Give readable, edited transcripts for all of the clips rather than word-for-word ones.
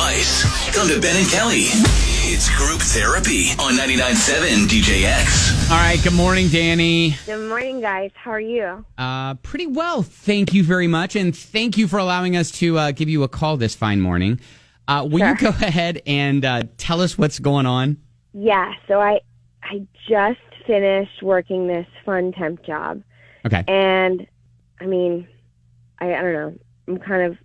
advice. Come to Ben and Kelly. It's group therapy on 99.7 DJX. All right. Good morning, Dani. Good morning, guys. How are you? Pretty well. Thank you very much. And thank you for allowing us to give you a call this fine morning. Will you go ahead and tell us what's going on? Yeah. So I just finished working this fun temp job. Okay. And I mean, I don't know.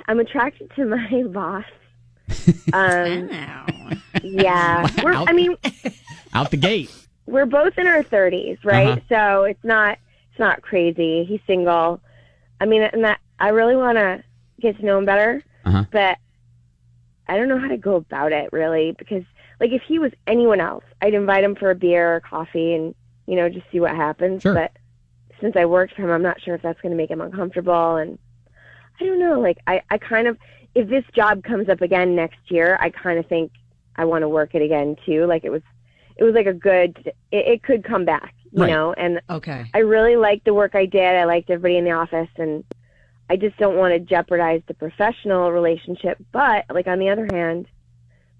I'm attracted to my boss. Yeah. Out the gate. We're both in our 30s, right? So it's not crazy. He's single. I mean, and that I really want to get to know him better, but I don't know how to go about it really, because like if he was anyone else, I'd invite him for a beer or coffee and, you know, just see what happens. Sure. But since I work for him, I'm not sure if that's going to make him uncomfortable. And I don't know, like I kind of, if this job comes up again next year, I kind of think I want to work it again too. Like it was like a good, it could come back, you know? And I really liked the work I did. I liked everybody in the office, and I just don't want to jeopardize the professional relationship. But like, on the other hand,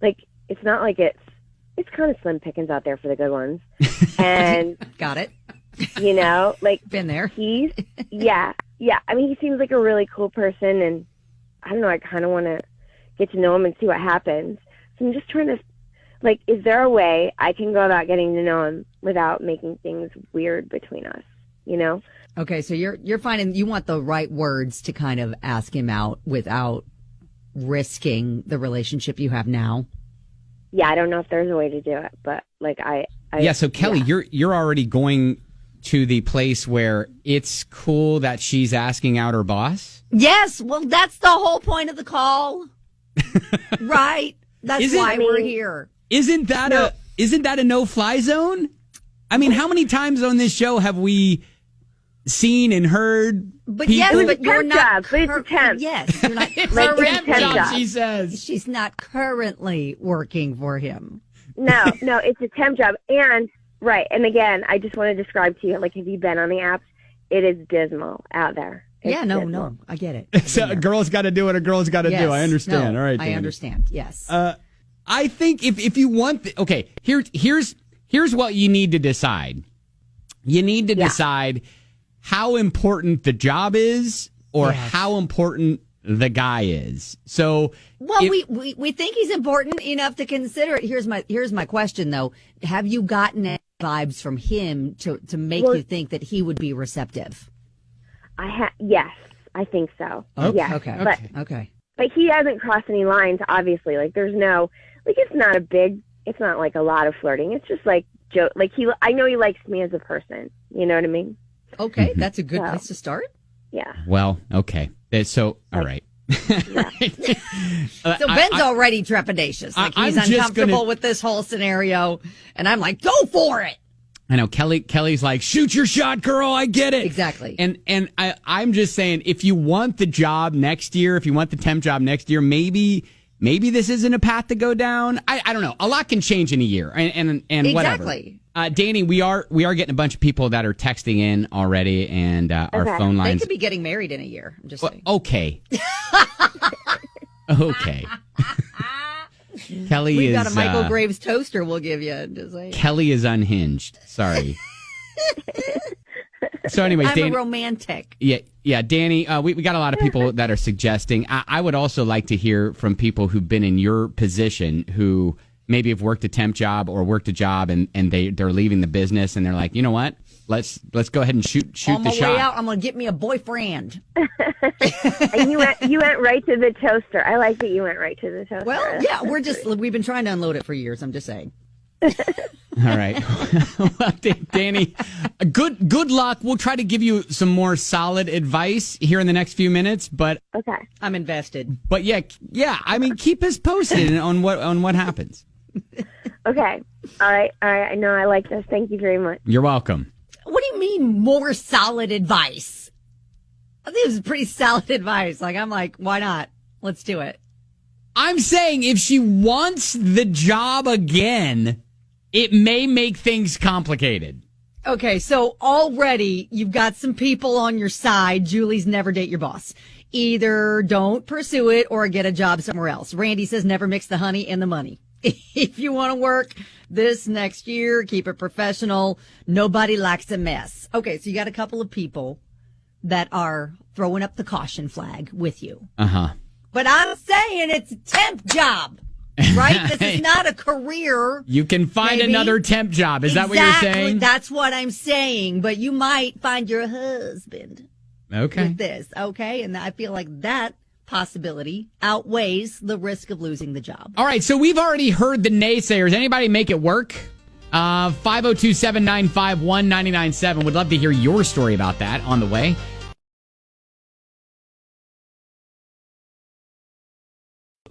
like, it's not like it's kind of slim pickings out there for the good ones. And got it. You know, like been there. Yeah. I mean, he seems like a really cool person, and I don't know, I kind of want to get to know him and see what happens. So I'm just trying to, like, is there a way I can go about getting to know him without making things weird between us, you know? Okay, so you're finding you want the right words to kind of ask him out without risking the relationship you have now. Yeah, I don't know if there's a way to do it, but like so Kelly, you're already going to the place where it's cool that she's asking out her boss? Yes, well, that's the whole point of the call. Right? That's why we're here. Isn't that a no-fly zone? I mean, how many times on this show have we seen and heard but people? Yes, but you're not. But it's a temp. Yes, you're not. It's a temp job, she says. She's not currently working for him. No, it's a temp job. And, right, and again, I just want to describe to you, like, have you been on the apps? It is dismal out there. No, I get it. So a girl's got to do what a girl's got to do. I understand. No, all right, Dani. I understand. Yes. I think if you want, here's what you need to decide. You need to decide how important the job is, or how important the guy is. So, well, we think he's important enough to consider it. Here's my question though: have you gotten any vibes from him to make you think that he would be receptive? Yes, I think so. Okay. Yes. Okay. But he hasn't crossed any lines, obviously. Like, there's no, like, it's not like a lot of flirting. It's just like joke. Like, I know he likes me as a person. You know what I mean? Okay, that's a good place to start. Yeah. Well, okay. So, all right. Yeah. So Ben's already trepidatious. Like, he's uncomfortable with this whole scenario, and I'm like, go for it. I know Kelly's like, shoot your shot, girl. I get it. Exactly. And I'm just saying, if you want the job next year, if you want the temp job next year, maybe this isn't a path to go down. I don't know. A lot can change in a year, and whatever. Exactly. Dani, we are getting a bunch of people that are texting in already, and our phone lines. They could be getting married in a year. I'm just saying. Okay. Okay. Kelly We've got a Michael Graves toaster we'll give you. Just saying. Kelly is unhinged. Sorry. So anyway, I'm Dani, a romantic. Yeah, Dani, we got a lot of people that are suggesting. I would also like to hear from people who've been in your position, who maybe have worked a temp job or worked a job and they're leaving the business and they're like, you know what? Let's go ahead and shoot on the my shot. way out, I'm going to get me a boyfriend. And you went right to the toaster. I like that you went right to the toaster. Well, yeah, we've been trying to unload it for years. I'm just saying. All right. Well, Dani, good luck. We'll try to give you some more solid advice here in the next few minutes, but okay. I'm invested. But yeah, I mean, keep us posted on what happens. Okay. All right. I know I like this. Thank you very much. You're welcome. What do you mean more solid advice? I think it was pretty solid advice. Like, I'm like, why not? Let's do it. I'm saying if she wants the job again, it may make things complicated. Okay, so already you've got some people on your side. Julie's never date your boss. either don't pursue it or get a job somewhere else. Randy says never mix the honey and the money. If you want to work this next year, keep it professional. Nobody likes a mess. Okay, so you got a couple of people that are throwing up the caution flag with you. Uh-huh. But I'm saying it's a temp job, right? This is not a career. You can find maybe. another temp job. Is that what you're saying? That's what I'm saying. But you might find your husband Okay. with this, okay? And I feel like that possibility outweighs the risk of losing the job. All right, so we've already heard the naysayers. Anybody make it work? 502-795-1997. Would love to hear your story about that on the way.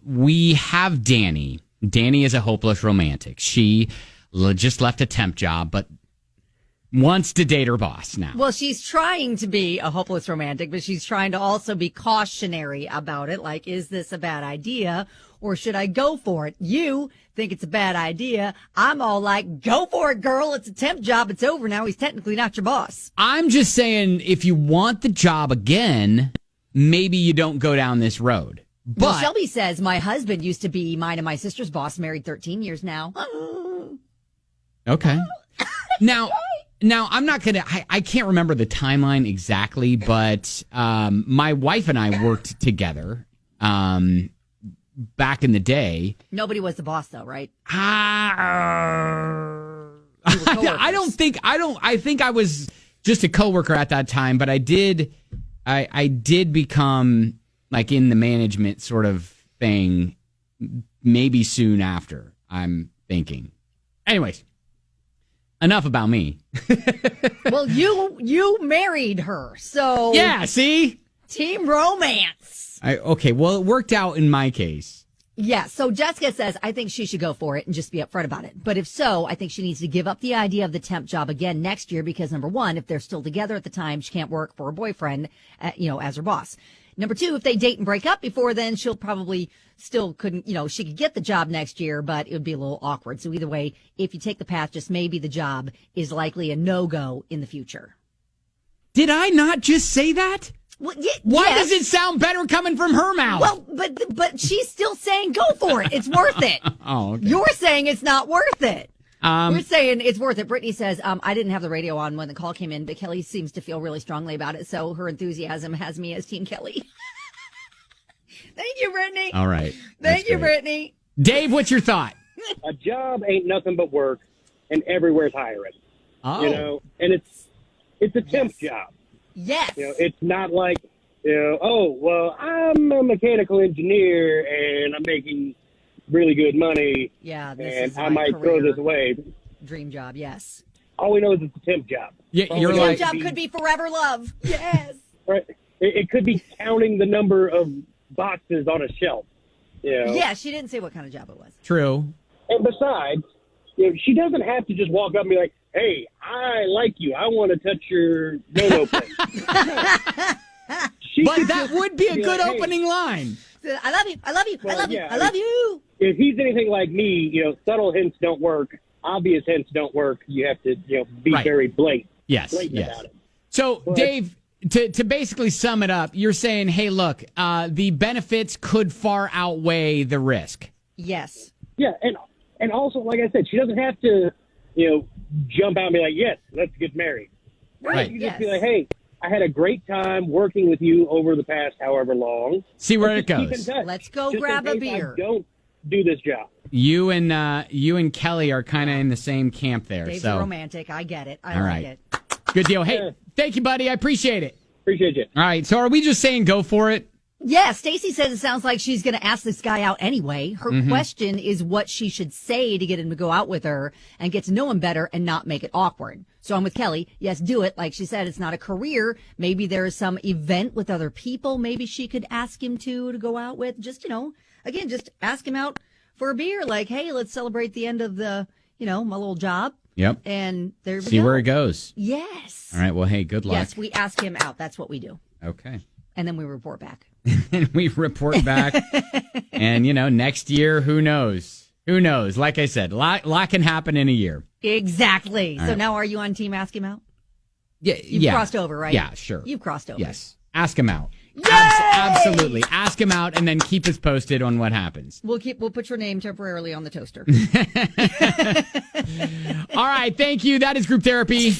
We have Dani. Dani is a hopeless romantic. She just left a temp job, but wants to date her boss now. Well, she's trying to be a hopeless romantic, but she's trying to also be cautionary about it. Like, is this a bad idea or should I go for it? You think it's a bad idea. I'm all like, go for it, girl. It's a temp job. It's over now. He's technically not your boss. I'm just saying, if you want the job again, maybe you don't go down this road. But Well, Shelby says, my husband used to be mine and my sister's boss, married 13 years now. okay. Now, I'm not going to, I can't remember the timeline exactly, but my wife and I worked together back in the day. Nobody was the boss, though, right? I think I was just a coworker at that time, but I did become like in the management sort of thing maybe soon after, I'm thinking. Anyways, enough about me. Well, you married her, so Yeah, see? team romance. Okay, well, it worked out in my case. Yeah, so Jessica says, I think she should go for it and just be upfront about it. But if so, I think she needs to give up the idea of the temp job again next year because, number one, if they're still together at the time, she can't work for her boyfriend, as her boss. Number two, if they date and break up before then, she'll probably still couldn't, she could get the job next year, but it would be a little awkward. So either way, if you take the path, just maybe the job is likely a no-go in the future. Did I not just say that? Well, Why yes. does it sound better coming from her mouth? Well, but she's still saying go for it. It's worth it. Oh, okay. You're saying it's not worth it. We're saying it's worth it. Brittany says, I didn't have the radio on when the call came in, but Kelly seems to feel really strongly about it. So her enthusiasm has me as Team Kelly. Thank you, Brittany. All right. Thank you, great. Brittany. Dave, what's your thought? A job ain't nothing but work, and everywhere's hiring. Oh. And it's a temp job. Yes. It's not like, I'm a mechanical engineer and I'm making really good money. Yeah, this and is I my might career. throw this away. Dream job, yes. All we know is it's a temp job. Yeah, All you're we know like- is Job could be forever love. Yes. right. It could be counting the number of boxes on a shelf. Yeah, she didn't say what kind of job it was. True. And besides, she doesn't have to just walk up and be like, "Hey, I like you. I want to touch your no-no place." But that would be a good like, "Hey, opening line. I love you. I love you. I Well, love you. yeah, I love you. If he's anything like me, subtle hints don't work. Obvious hints don't work. You have to, be Right. very blatant Yes, about yes. it. So, Dave, to basically sum it up, you're saying, hey, look, the benefits could far outweigh the risk. Yes. Yeah, and also, like I said, she doesn't have to, jump out and be like, "Yes, let's get married." Right. You Yes. just be like, "Hey, I had a great time working with you over the past however long. See where Let's it just keep goes. in touch. Let's go Just grab in a case beer. I don't do this job." You and Kelly are kind of in the same camp there. Dave's so romantic. I get it. I All like right. it. Good deal. Hey, Yeah. thank you, buddy. I appreciate it. Appreciate you. All right. So are we just saying go for it? Yeah, Stacy says it sounds like she's going to ask this guy out anyway. Her question is what she should say to get him to go out with her and get to know him better and not make it awkward. So I'm with Kelly. Yes, do it. Like she said, it's not a career. Maybe there is some event with other people. Maybe she could ask him to go out with. Just, again, just ask him out for a beer. Like, hey, let's celebrate the end of the, my little job. Yep. And there we See go. where it goes. Yes. All right. Well, hey, good luck. Yes, we ask him out. That's what we do. Okay. And then we report back. And we report back. And, next year, who knows? Who knows? Like I said, lot can happen in a year. Exactly. So right. now are you on team ask him out? Yeah. You've crossed over, right? Yeah, sure. You've crossed over. Yes. Ask him out. Absolutely. Ask him out and then keep us posted on what happens. We'll put your name temporarily on the toaster. All right. Thank you. That is Group Therapy.